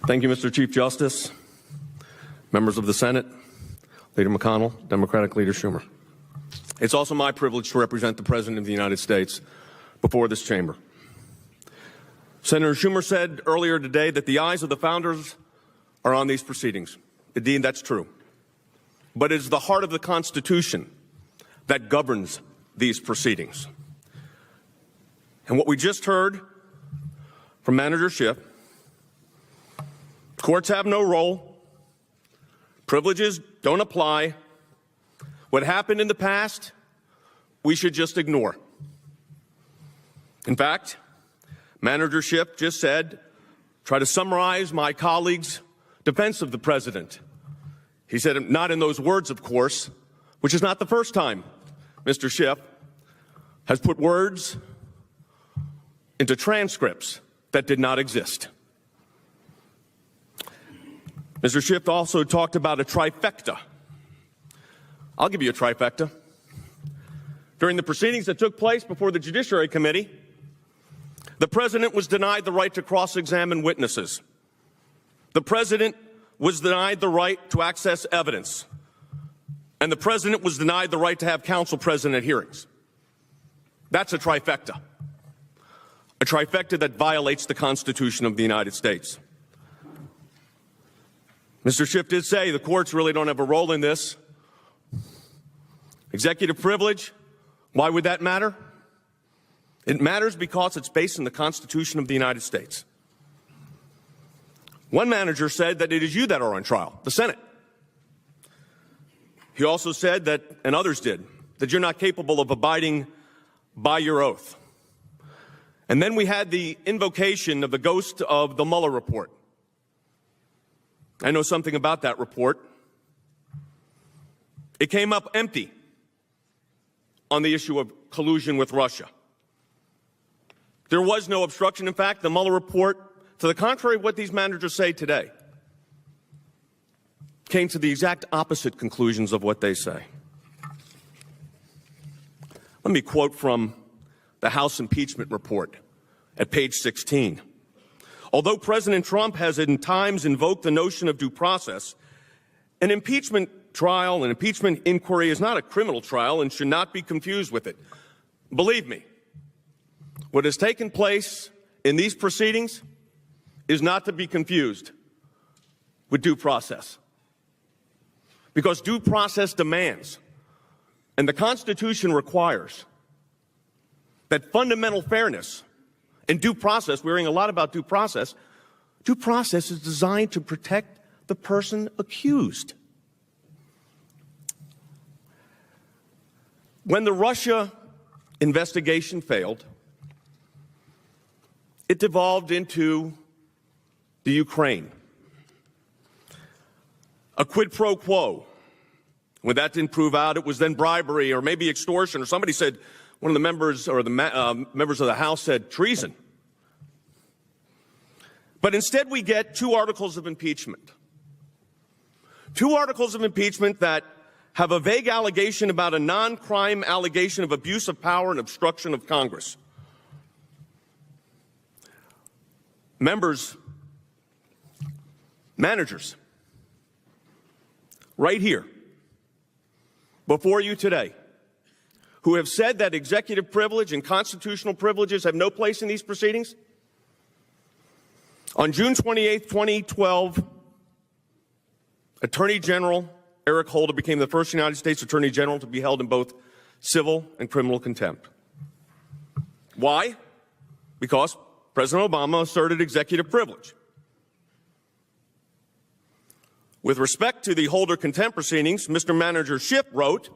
Thank you, Mr. Chief Justice, members of the Senate, Leader McConnell, Democratic Leader Schumer. It's also my privilege to represent the President of the United States before this chamber. Senator Schumer said earlier today that the eyes of the founders are on these proceedings. Indeed, that's true. But it is the heart of the Constitution that governs these proceedings. And what we just heard from Manager Schiff, courts have no role, privileges don't apply, what happened in the past, we should just ignore. In fact, Manager Schiff just said, try to summarize my colleague's defense of the president. He said, not in those words, of course, which is not the first time Mr. Schiff has put words into transcripts that did not exist. Mr. Schiff also talked about a trifecta. I'll give you a trifecta. During the proceedings that took place before the Judiciary Committee, the president was denied the right to cross-examine witnesses. The president was denied the right to access evidence. And the president was denied the right to have counsel present at hearings. That's a trifecta. A trifecta that violates the Constitution of the United States. Mr. Schiff did say the courts really don't have a role in this. Executive privilege, why would that matter? It matters because it's based on the Constitution of the United States. One manager said that it is you that are on trial, the Senate. He also said that, and others did, that you're not capable of abiding by your oath. And then we had the invocation of the ghost of the Mueller report. I know something about that report. It came up empty on the issue of collusion with Russia. There was no obstruction. In fact, the Mueller report, to the contrary of what these managers say today, came to the exact opposite conclusions of what they say. Let me quote from the House impeachment report at page 16. Although President Trump has in times invoked the notion of due process, an impeachment trial, an impeachment inquiry is not a criminal trial and should not be confused with it. Believe me, what has taken place in these proceedings is not to be confused with due process. Because due process demands, and the Constitution requires, that fundamental fairness and due process, we're hearing a lot about due process is designed to protect the person accused. When the Russia investigation failed, it devolved into the Ukraine. A quid pro quo. When that didn't prove out, it was then bribery or maybe extortion, or somebody said, one of the members or the members of the House said treason. But instead we get two articles of impeachment. Two articles of impeachment that have a vague allegation about a non-crime allegation of abuse of power and obstruction of Congress. Managers, right here, before you today, who have said that executive privilege and constitutional privileges have no place in these proceedings. On June 28, 2012, Attorney General Eric Holder became the first United States Attorney General to be held in both civil and criminal contempt. Why? Because President Obama asserted executive privilege. With respect to the Holder contempt proceedings, Mr. Manager Schiff wrote,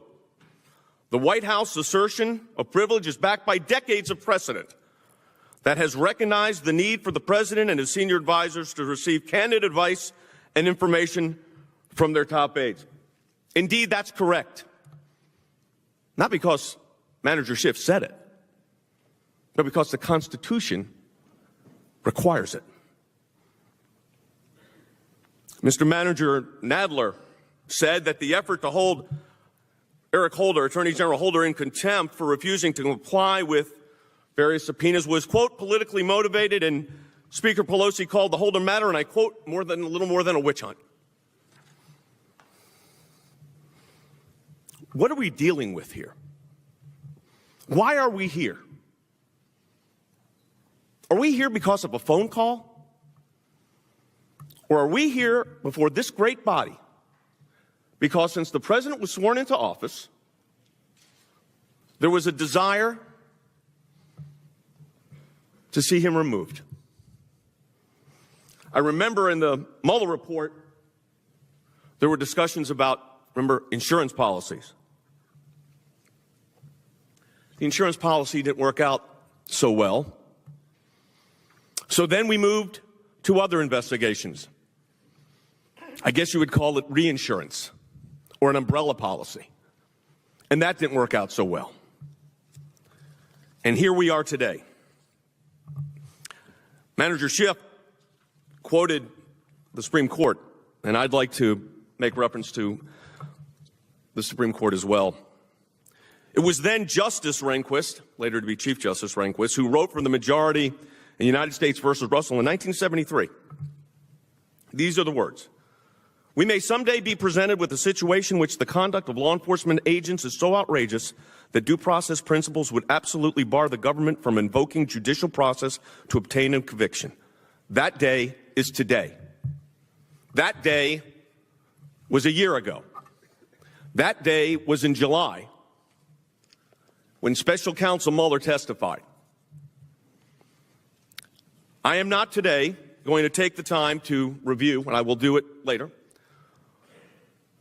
the White House assertion of privilege is backed by decades of precedent that has recognized the need for the president and his senior advisors to receive candid advice and information from their top aides. Indeed, that's correct. Not because Manager Schiff said it, but because the Constitution requires it. Mr. Manager Nadler said that the effort to hold Eric Holder, Attorney General Holder, in contempt for refusing to comply with various subpoenas was, quote, politically motivated and, Speaker Pelosi called the Holder matter, and I quote, a little more than a witch hunt. What are we dealing with here? Why are we here? Are we here because of a phone call? Or are we here before this great body because since the president was sworn into office, there was a desire to see him removed? I remember in the Mueller report, there were discussions about, remember, insurance policies. The insurance policy didn't work out so well. So then we moved to other investigations. I guess you would call it reinsurance or an umbrella policy. And that didn't work out so well. And here we are today. Manager Schiff quoted the Supreme Court, and I'd like to make reference to the Supreme Court as well. It was then Justice Rehnquist, later to be Chief Justice Rehnquist, who wrote for the majority in United States versus Russell in 1973. These are the words. We may someday be presented with a situation in which the conduct of law enforcement agents is so outrageous that due process principles would absolutely bar the government from invoking judicial process to obtain a conviction. That day is today. That day was a year ago. That day was in July when Special Counsel Mueller testified. I am not today going to take the time to review, and I will do it later,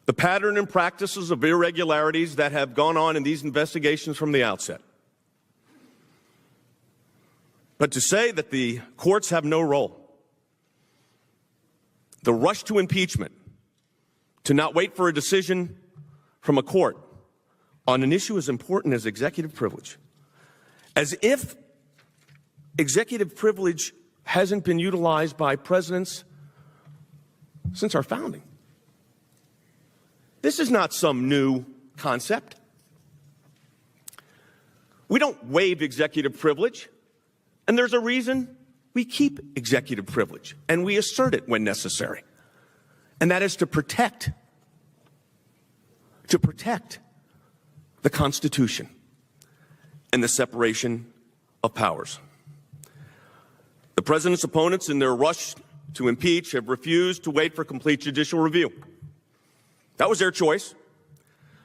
the pattern and practices of irregularities that have gone on in these investigations from the outset. But to say that the courts have no role, the rush to impeachment, to not wait for a decision from a court on an issue as important as executive privilege, as if executive privilege hasn't been utilized by presidents since our founding. This is not some new concept. We don't waive executive privilege, and there's a reason we keep executive privilege, and we assert it when necessary. And that is to protect the Constitution and the separation of powers. The president's opponents, in their rush to impeach, have refused to wait for complete judicial review. That was their choice.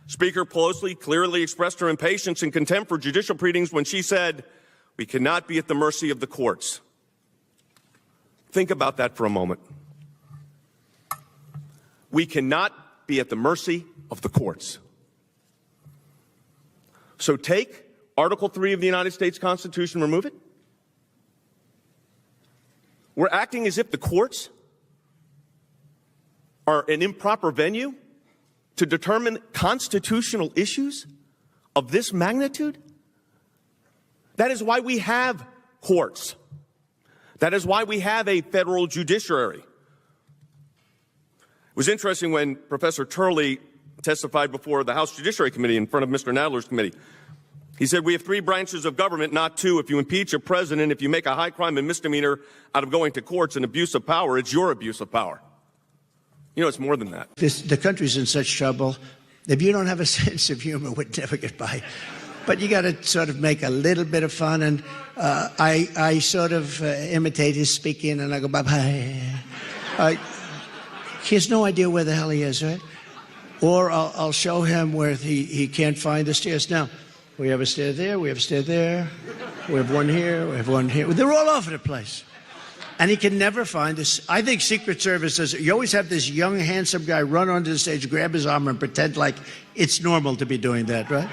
Speaker Pelosi clearly expressed her impatience and contempt for judicial proceedings when she said, "We cannot be at the mercy of the courts." Think about that for a moment. We cannot be at the mercy of the courts. So take Article 3 of the United States Constitution, remove it. We're acting as if the courts are an improper venue to determine constitutional issues of this magnitude. That is why we have courts. That is why we have a federal judiciary. It was interesting when Professor Turley testified before the House Judiciary Committee in front of Mr. Nadler's committee. He said, we have three branches of government, not two. If you impeach a president, if you make a high crime and misdemeanor out of going to courts and abuse of power, it's your abuse of power. You know, it's more than that. The country's in such trouble. If you don't have a sense of humor, we'd never get by. But you got to sort of make a little bit of fun. And I sort of imitate his speaking, and I go, bye-bye. He has no idea where the hell he is, right? Or I'll show him where he can't find the stairs. Now, we have a stair there, we have a stair there, we have one here, we have one here. They're all over the place. And he can never find this. I think Secret Service does. You always have this young, handsome guy run onto the stage, grab his arm, and pretend like it's normal to be doing that, right?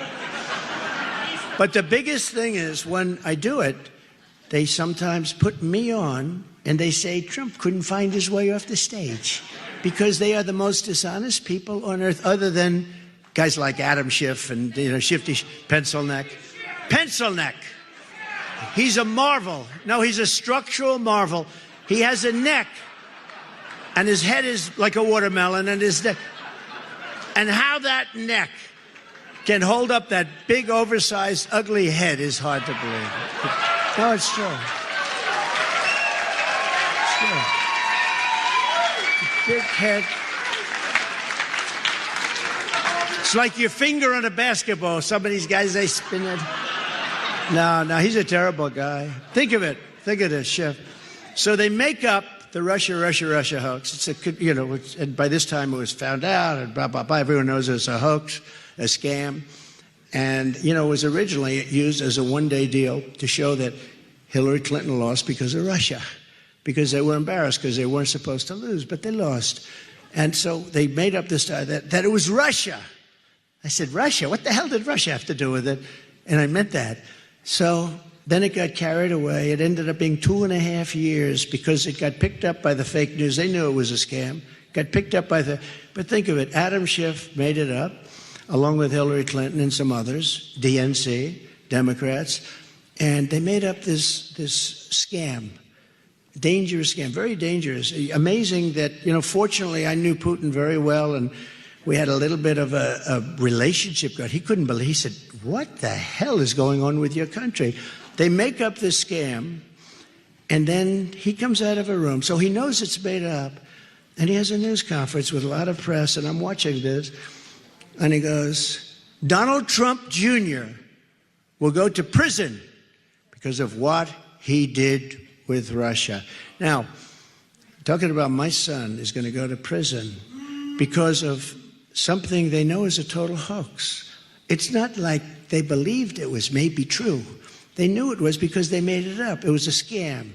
But the biggest thing is when I do it, they sometimes put me on and they say Trump couldn't find his way off the stage because they are the most dishonest people on earth, other than guys like Adam Schiff and, Shifty Pencil Neck. Pencil Neck. He's a marvel. No, he's a structural marvel. He has a neck, and his head is like a watermelon, and his neck. And how that neck can hold up that big, oversized, ugly head is hard to believe. No, it's true. big head. It's like your finger on a basketball. Some of these guys, they spin it. No, he's a terrible guy. Think of it. Think of this, Schiff. So they make up the Russia hoax. And by this time it was found out, and blah, blah, blah. Everyone knows it's a hoax, a scam. And, it was originally used as a one-day deal to show that Hillary Clinton lost because of Russia, because they were embarrassed, because they weren't supposed to lose, but they lost. And so they made up this that it was Russia. I said, Russia? What the hell did Russia have to do with it? And I meant that. So then it got carried away. It ended up being 2.5 years because it got picked up by the fake news. They knew it was a scam. Got picked up by but think of it, Adam Schiff made it up, along with Hillary Clinton and some others, DNC, Democrats, and they made up this scam. Dangerous scam, very dangerous. Amazing that, fortunately I knew Putin very well, and we had a little bit of a relationship going. He couldn't believe, he said, what the hell is going on with your country? They make up this scam, and then he comes out of a room, so he knows it's made up, and he has a news conference with a lot of press, and I'm watching this, and he goes, Donald Trump Jr. will go to prison because of what he did with Russia. Now, talking about my son is going to go to prison because of something they know is a total hoax. It's not like they believed it was maybe true. They knew it was because they made it up. It was a scam.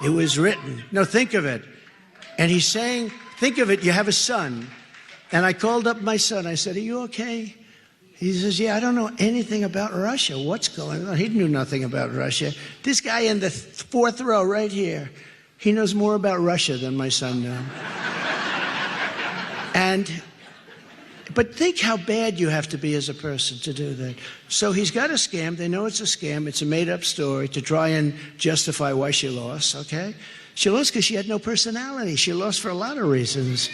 It was written. No, think of it. And he's saying, think of it, you have a son. And I called up my son. I said, are you okay? He says, yeah, I don't know anything about Russia. What's going on? He knew nothing about Russia. This guy in the fourth row right here, he knows more about Russia than my son knew. But think how bad you have to be as a person to do that. So he's got a scam. They know it's a scam. It's a made-up story to try and justify why she lost, okay? She lost because she had no personality. She lost for a lot of reasons.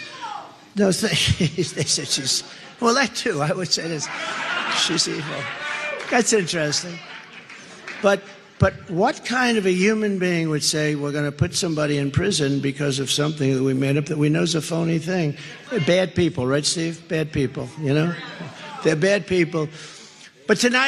No, they said she's, well, that too. I would say this. She's evil. That's interesting. But what kind of a human being would say we're going to put somebody in prison because of something that we made up that we know is a phony thing? They're bad people, right, Steve? Bad people, They're bad people. But tonight,